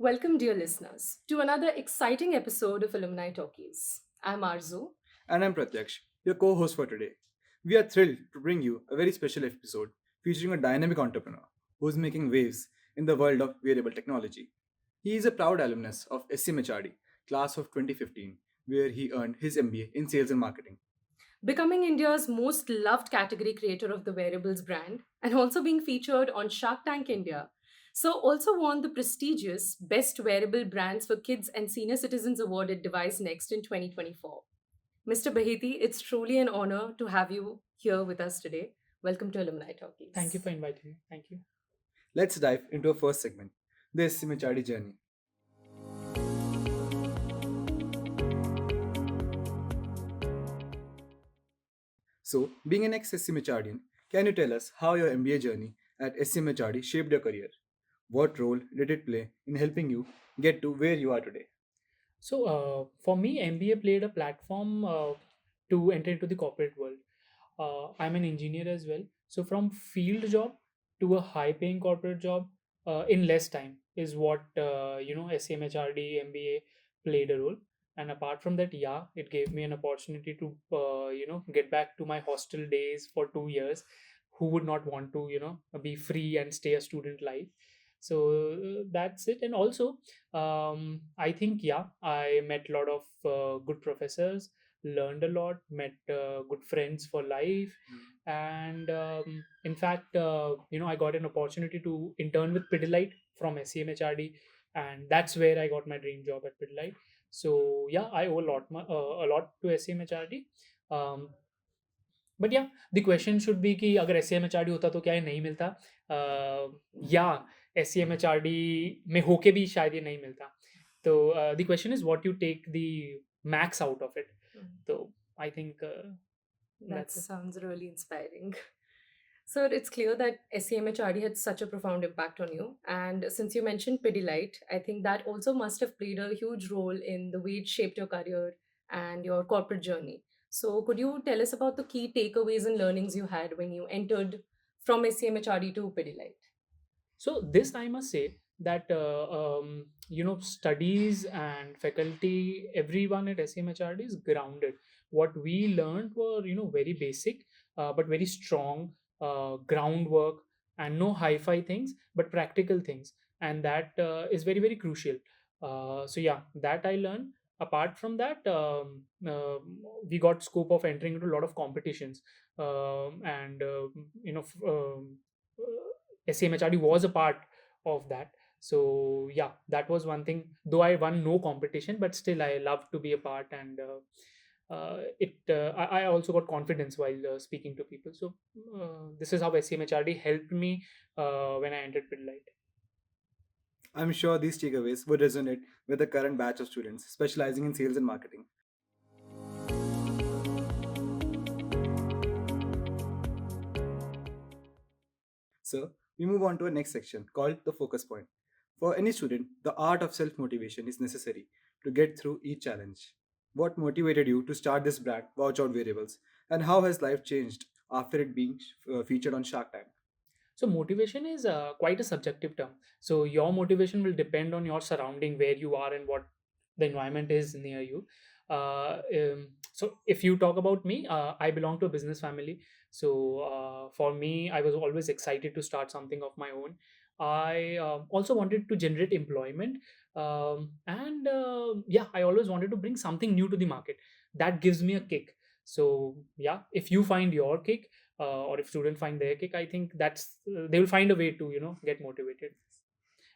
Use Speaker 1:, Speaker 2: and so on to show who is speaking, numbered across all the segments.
Speaker 1: Welcome, dear listeners, to another exciting episode of Alumni Talkies. I'm Arzu.
Speaker 2: And I'm Pratyaksh, your co host for today. We are thrilled to bring you a very special episode featuring a dynamic entrepreneur who's making waves in the world of wearable technology. He is a proud alumnus of SCMHRD Class of 2015, where he earned his MBA in Sales and Marketing.
Speaker 1: Becoming India's most loved category creator of the wearables brand and also being featured on Shark Tank India. So, also won the prestigious Best Wearable Brands for Kids and Senior Citizens Award at Device Next in 2024. Mr. Baheti, it's truly an honor to have you here with us today. Welcome to Alumni
Speaker 3: Thank you
Speaker 1: Talkies.
Speaker 3: for inviting me. Thank you.
Speaker 2: Let's dive into our first segment, the SCMHRD journey. So, being an ex SCMHRDian, can you tell us how your MBA journey at SCMHRD shaped your career? What role did it play in helping you get to where you are today?
Speaker 3: For me, MBA played a platform to enter into the corporate world. I'm an engineer as well. So, from field job to a high paying corporate job in less time is what, SCMHRD MBA played a role. And apart from that, yeah, it gave me an opportunity to, get back to my hostel days for 2 years. Who would not want to, be free and stay a student life? So that's it. And also, I think, yeah, I met a lot of good professors, learned a lot, met good friends for life. And in fact, I got an opportunity to intern with Pidilite from SCMHRD, and that's where I got my dream job at Pidilite. So yeah, I owe a lot to SCMHRD. um, but yeah the question should be कि अगर S C M H R D होता तो क्या ये नहीं मिलता, या S C M H R D में होके भी शायद ये नहीं मिलता. तो the question is what you take the max out of it. तो I think
Speaker 1: That
Speaker 3: that's it.
Speaker 1: sounds really inspiring. So it's clear that SCMHRD had such a profound impact on you. And since you mentioned Pidilite, I think that also must have played a huge role in the way it shaped your career and your corporate journey. So could you tell us about the key takeaways and learnings you had when you entered from SCMHRD to Pidilite?
Speaker 3: So this I must say that studies and faculty, everyone at SMHRD is grounded. What we learned were very basic, but very strong groundwork, and no hi-fi things, but practical things, and that is very very crucial. So yeah, that I learned. Apart from that, we got scope of entering into a lot of competitions, and SCMHRD was a part of that. So yeah, that was one thing. Though I won no competition, but still I love to be a part, and I also got confidence while speaking to people. So this is how SCMHRD helped me when I entered Pidlite.
Speaker 2: I'm sure these takeaways would resonate with the current batch of students specializing in sales and marketing. So, we move on to our next section called the focus point. For any student, the art of self motivation is necessary to get through each challenge. What motivated you to start this brand, WatchOut Wearables, and how has life changed after it being featured on Shark Tank?
Speaker 3: So motivation is quite a subjective term. So your motivation will depend on your surrounding, where you are and what the environment is near you. So if you talk about me, I belong to a business family. So for me, I was always excited to start something of my own. I also wanted to generate employment, and yeah, I always wanted to bring something new to the market that gives me a kick. So yeah, if you find your kick, or if students find their kick, I think that's they will find a way to get motivated.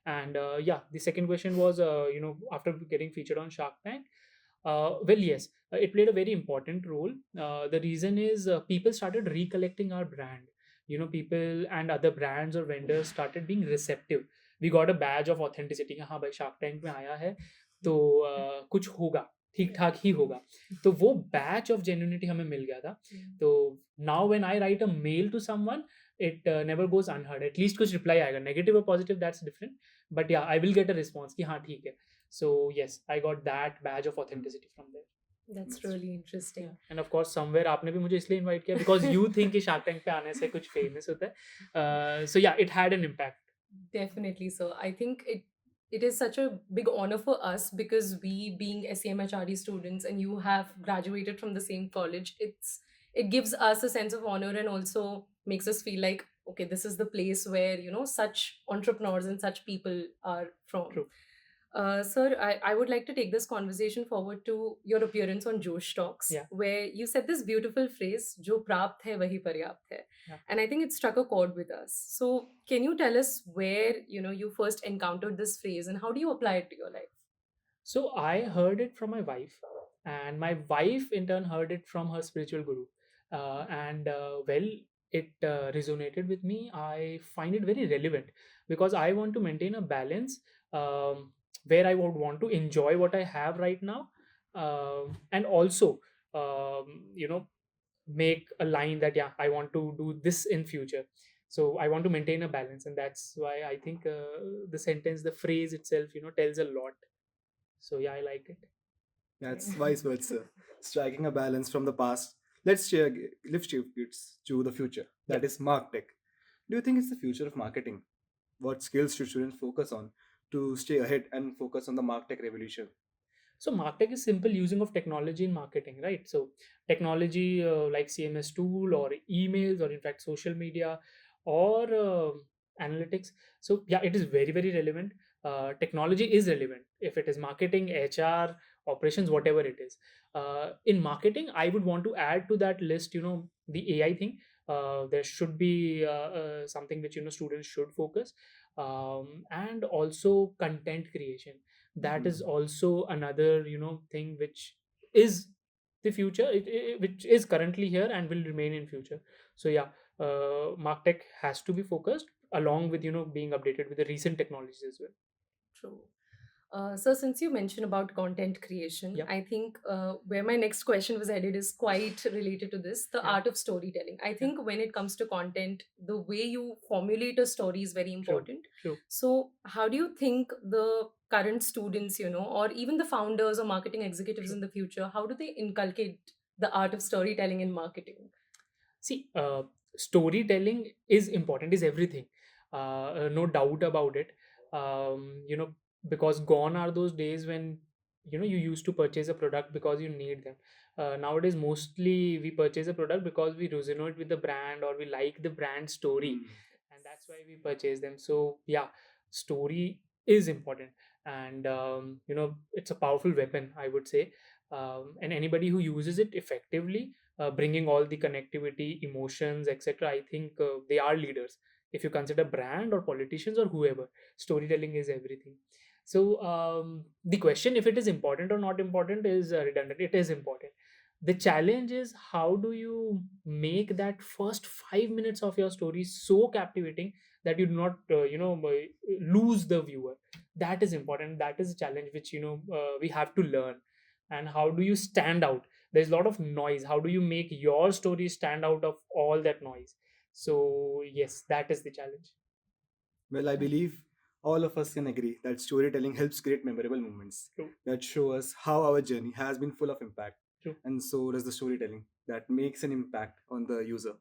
Speaker 3: And yeah, the second question was, after getting featured on Shark Tank, well, yes, it played a very important role. The reason is people started recollecting our brand. People and other brands or vendors started being receptive. We got a badge of authenticity कि हाँ भाई shark tank में आया है तो कुछ होगा, ठीक ठाक ही होगा. तो वो बैच ऑफ जेन्युइनिटी हमें मिल गया था. तो now when I write a mail to someone, it never goes unheard. At least कुछ reply आएगा, negative or positive, that's different, but yeah, I will get a response कि हाँ ठीक है. So yes, I got that badge of authenticity from there.
Speaker 1: That's really interesting.
Speaker 3: Yeah. And of course somewhere आपने भी मुझे इसलिए invite किया because you think कि Shark Tank पे आने से कुछ famous होता है. So yeah, it had an impact.
Speaker 1: Definitely so. I think it it is such a big honor for us, because we being SCMHRD students and you have graduated from the same college, it gives us a sense of honor and also makes us feel like, okay, this is the place where such entrepreneurs and such people are from.
Speaker 3: True.
Speaker 1: Sir, I would like to take this conversation forward to your appearance on Josh Talks,
Speaker 3: Yeah.
Speaker 1: where you said this beautiful phrase, "Jo prapt hai, wahi paryapt hai,"
Speaker 3: Yeah.
Speaker 1: and I think it struck a chord with us. So, can you tell us where you first encountered this phrase and how do you apply it to your life?
Speaker 3: So I heard it from my wife, and my wife in turn heard it from her spiritual guru. And well, it resonated with me. I find it very relevant because I want to maintain a balance, where I would want to enjoy what I have right now, and also, make a line that, yeah, I want to do this in future. So I want to maintain a balance, and that's why I think the sentence, the phrase itself, tells a lot. So yeah, I like it.
Speaker 2: That's wise words, sir. Striking a balance from the past. Let's share lift shift it to the future. That
Speaker 3: Yep.
Speaker 2: is MarkTech. Do you think it's the future of marketing? What skills should students focus on to stay ahead and focus on the MarkTech revolution?
Speaker 3: So martech is simple using of technology in marketing, right? So technology, like CMS tool or emails, or in fact social media, or analytics. So yeah, it is very very relevant. Technology is relevant if it is marketing, HR, operations, whatever it is. In marketing, I would want to add to that list, the AI thing. There should be something which students should focus, and also content creation. That is also another thing which is the future, which is currently here and will remain in future. So yeah, martech has to be focused along with being updated with the recent technologies as well.
Speaker 1: True. So, since you mentioned about content creation,
Speaker 3: Yep.
Speaker 1: I think where my next question was headed is quite related to this, the
Speaker 3: Yeah.
Speaker 1: art of storytelling. I
Speaker 3: Yeah.
Speaker 1: think when it comes to content, the way you formulate a story is very
Speaker 3: True.
Speaker 1: important.
Speaker 3: True.
Speaker 1: So, how do you think the current students, or even the founders or marketing executives
Speaker 3: True.
Speaker 1: in the future, how do they inculcate the art of storytelling in marketing?
Speaker 3: See, storytelling is important, is everything. No doubt about it. Because gone are those days when you used to purchase a product because you need them. Nowadays, mostly we purchase a product because we resonate with the brand, or we like the brand story, and that's why we purchase them. So yeah, story is important, and it's a powerful weapon, I would say. And anybody who uses it effectively, bringing all the connectivity, emotions, etc., I think they are leaders. If you consider brand or politicians or whoever, storytelling is everything. So the question, if it is important or not important, is redundant. It is important. The challenge is, how do you make that first 5 minutes of your story so captivating that you do not lose the viewer? That is important. That is a challenge which we have to learn. And how do you stand out? There's a lot of noise. How do you make your story stand out of all that noise? So yes, that is the challenge.
Speaker 2: Well, I believe all of us can agree that storytelling helps create memorable moments
Speaker 3: True.
Speaker 2: that show us how our journey has been full of impact.
Speaker 3: True.
Speaker 2: And so does the storytelling that makes an impact on the user.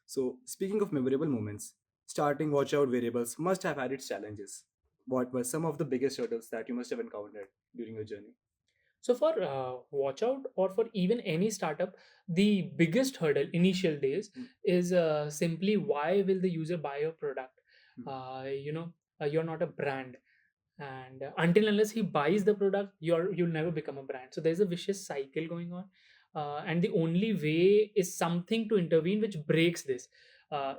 Speaker 2: So, speaking of memorable moments, starting WatchOut Wearables must have had its challenges. What were some of the biggest hurdles that you must have encountered during your journey?
Speaker 3: So for WatchOut, or for even any startup, the biggest hurdle initial days
Speaker 2: Mm.
Speaker 3: is simply, why will the user buy your product?
Speaker 2: Mm.
Speaker 3: You're not a brand, and until unless he buys the product, you'll never become a brand. So there's a vicious cycle going on, and the only way is something to intervene which breaks this.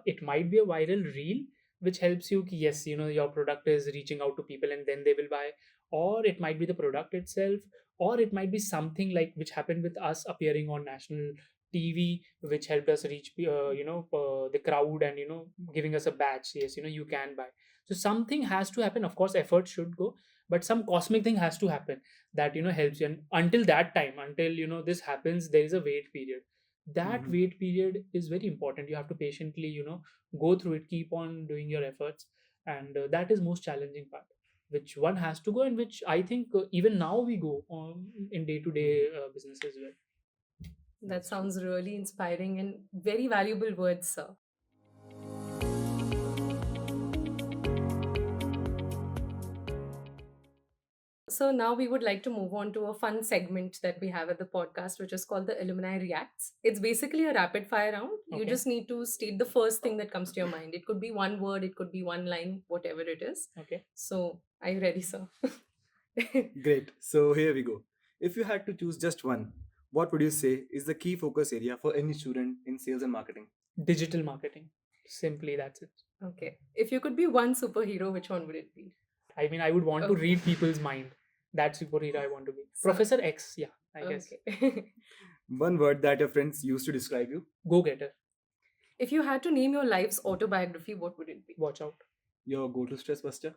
Speaker 3: It might be a viral reel which helps you, yes, your product is reaching out to people and then they will buy. Or it might be the product itself, or it might be something like which happened with us, appearing on national TV, which helped us reach the crowd, and giving us a badge. Yes, you can buy. So something has to happen. Of course, effort should go, but some cosmic thing has to happen that helps you. And until that time, until this happens, there is a wait period. That
Speaker 2: Mhm.
Speaker 3: wait period is very important. You have to patiently go through it, keep on doing your efforts, and that is most challenging part, which one has to go, and which I think even now we go on in day to day business as well.
Speaker 1: That
Speaker 2: That's true.
Speaker 1: sounds really inspiring and very valuable words, sir. So now we would like to move on to a fun segment that we have at the podcast, which is called the Alumni Reacts. It's basically a rapid fire round. You
Speaker 3: Okay.
Speaker 1: just need to state the first thing that comes to your mind. It could be one word, it could be one line, whatever it is.
Speaker 3: Okay.
Speaker 1: So, are you ready, sir?
Speaker 2: Great. So here we go. If you had to choose just one, what would you say is the key focus area for any student in sales and marketing?
Speaker 3: Digital marketing. Simply, that's it.
Speaker 1: Okay. If you could be one superhero, which one would it be?
Speaker 3: I mean, I would want to
Speaker 1: Okay.
Speaker 3: read people's mind. That superhero I want to be.
Speaker 1: So-
Speaker 3: Professor X, yeah, I guess.
Speaker 1: Okay.
Speaker 2: One word that your friends used to describe you.
Speaker 3: Go-getter.
Speaker 1: If you had to name your life's autobiography, what would it be?
Speaker 3: Watch out.
Speaker 2: Your go-to stress buster.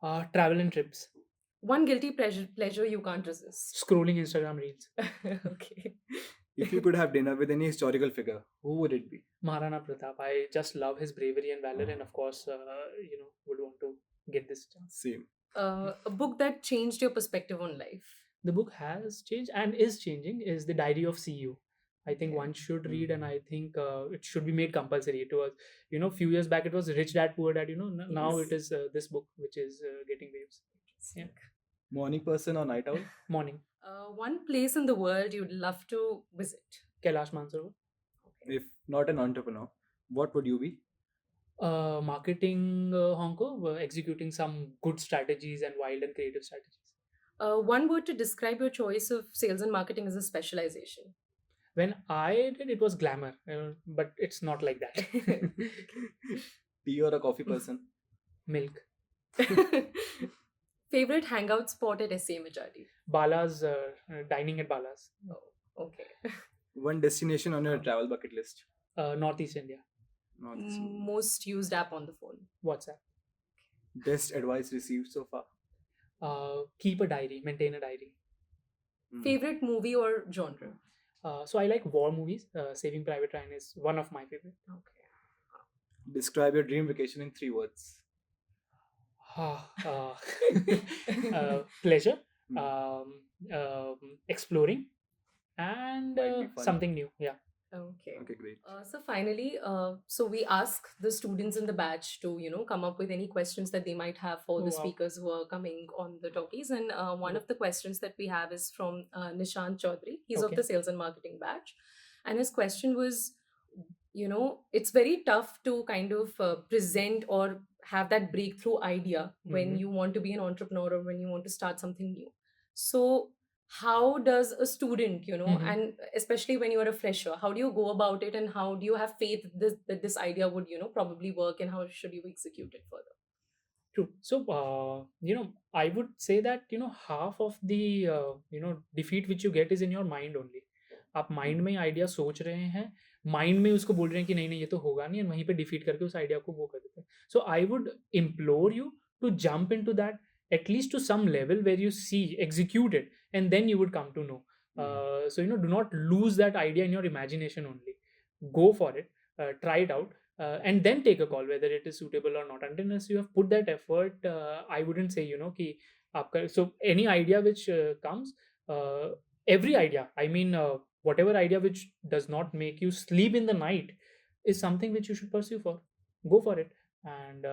Speaker 3: Travel and trips.
Speaker 1: One guilty pleasure you can't resist.
Speaker 3: Scrolling Instagram reels.
Speaker 1: Okay.
Speaker 2: If you could have dinner with any historical figure, who would it be?
Speaker 3: Maharana Pratap. I just love his bravery and valor, and of course, would want to get this chance.
Speaker 2: Same.
Speaker 1: A book that changed your perspective on life.
Speaker 3: The book has changed and is changing. Is The Diary of CEO. I think
Speaker 1: Okay.
Speaker 3: one should read, and I think it should be made compulsory. It was, few years back it was Rich Dad Poor Dad. Now
Speaker 1: Yes.
Speaker 3: it is this book which is getting waves. Yeah.
Speaker 2: Morning person or night owl?
Speaker 3: Morning.
Speaker 1: One place in the world you'd love to visit.
Speaker 3: Kailash Mansarovar.
Speaker 1: Okay.
Speaker 2: If not an entrepreneur, what would you be?
Speaker 3: Marketing Hong Kong, executing some good strategies and wild and creative strategies.
Speaker 1: One word to describe your choice of sales and marketing as a specialization.
Speaker 3: When I did, it was glamour, but it's not like that.
Speaker 2: Tea or a coffee person?
Speaker 3: Milk.
Speaker 1: Favorite hangout spot at SCMHRD?
Speaker 3: Bala's, dining at Bala's.
Speaker 1: Oh, okay.
Speaker 2: One destination on your travel bucket list?
Speaker 3: Northeast India.
Speaker 2: Not this one.
Speaker 1: Most used app on the phone.
Speaker 3: WhatsApp.
Speaker 2: Best advice received so far?
Speaker 3: Keep a diary, maintain a diary.
Speaker 1: Favorite movie or genre?
Speaker 3: So I like war movies. Saving Private Ryan is one of my favorite.
Speaker 1: Okay.
Speaker 2: Describe your dream vacation in 3 words.
Speaker 3: Pleasure,
Speaker 2: Hmm.
Speaker 3: exploring, and
Speaker 2: Might be fun.
Speaker 3: something new. Yeah.
Speaker 1: Okay.
Speaker 2: Okay, great.
Speaker 1: So finally, so we ask the students in the batch to come up with any questions that they might have for
Speaker 3: Oh,
Speaker 1: the
Speaker 3: wow.
Speaker 1: speakers who are coming on the talkies. And one of the questions that we have is from Nishant Chaudhary. He's of
Speaker 3: Okay.
Speaker 1: the sales and marketing batch, and his question was, it's very tough to kind of present or have that breakthrough idea when
Speaker 3: Mhm.
Speaker 1: you want to be an entrepreneur or when you want to start something new. So how does a student,
Speaker 3: Mhm.
Speaker 1: and especially when you are a fresher, how do you go about it, and how do you have faith that this idea would probably work, and how should you execute it further?
Speaker 3: True. So, I would say that, half of the, defeat which you get is in your mind only. आप mind में idea सोच रहे हैं, mind में उसको बोल रहे हैं कि नहीं नहीं ये तो होगा नहीं, और वहीं पे डिफीट करके उस आइडिया को वो कर देते हैं. So I would implore you to jump into that at least to some level where you see execute it, and then you would come to know. So do not lose that idea in your imagination only. Go for it, try it out, and then take a call whether it is suitable or not. Unless you have put that effort, I wouldn't say कि आपका. So any idea which comes, every idea, I mean, whatever idea which does not make you sleep in the night is something which you should pursue for. Go for it, and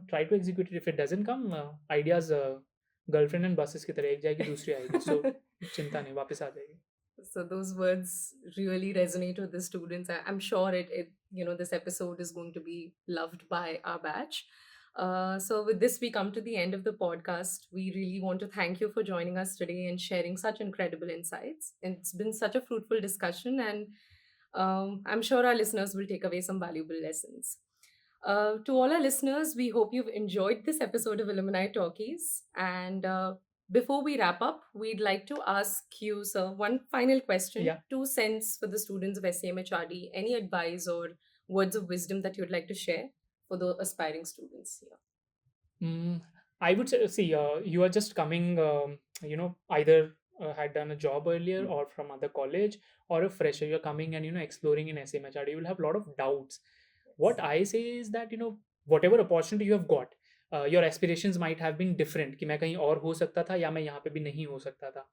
Speaker 3: try to execute it. If it doesn't come, ideas girlfriend and buses की तरह एक जाएगी दूसरी आएगी. So चिंता नहीं, वापस आ जाएगी.
Speaker 1: So those words really resonate with the students. I'm sure this episode is going to be loved by our batch. So with this, we come to the end of the podcast. We really want to thank you for joining us today and sharing such incredible insights. It's been such a fruitful discussion, and I'm sure our listeners will take away some valuable lessons. To all our listeners, we hope you've enjoyed this episode of Alumni Talkies. And before we wrap up, we'd like to ask you, sir, one final question.
Speaker 3: Yeah.
Speaker 1: 2 cents for the students of SCMHRD. Any advice or words of wisdom that you'd like to share for the aspiring students here?
Speaker 3: I would say, see, you are just coming, either had done a job earlier or from other college, or a fresher. You're coming and, exploring in SCMHRD. You will have a lot of doubts. What I say is that, whatever opportunity you have got, your aspirations might have been different. कि मैं कहीं और हो सकता था या मैं यहाँ पे भी नहीं हो सकता था.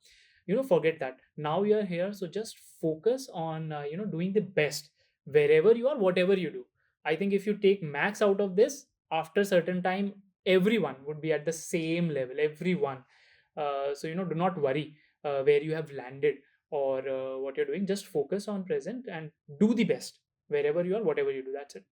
Speaker 3: Forget that. Now you are here, so just focus on, doing the best wherever you are, whatever you do. I think if you take max out of this, after certain time, everyone would be at the same level. Everyone. So do not worry where you have landed or what you're doing. Just focus on present and do the best wherever you are, whatever you do. That's it.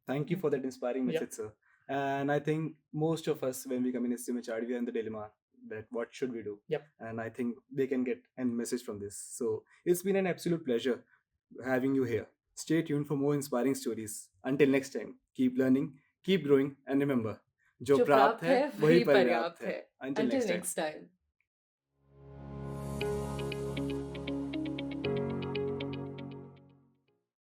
Speaker 2: Thank you
Speaker 3: Mm.
Speaker 2: for that inspiring
Speaker 3: Yeah.
Speaker 2: message, sir. And I think most of us, when we come in SCMHRD, we are in the dilemma that what should we do?
Speaker 3: Yep.
Speaker 2: And I think they can get a message from this. So it's been an absolute pleasure having you here. Stay tuned for more inspiring stories. Until next time, keep learning, keep growing, and remember, जो
Speaker 1: जो
Speaker 2: प्राप्त
Speaker 1: प्राप्त
Speaker 2: है
Speaker 1: है
Speaker 2: वही
Speaker 1: वही
Speaker 2: पर्याप्त
Speaker 1: पर्याप्त
Speaker 2: है.
Speaker 1: है.
Speaker 2: Until
Speaker 1: Until
Speaker 2: next time.
Speaker 1: next time.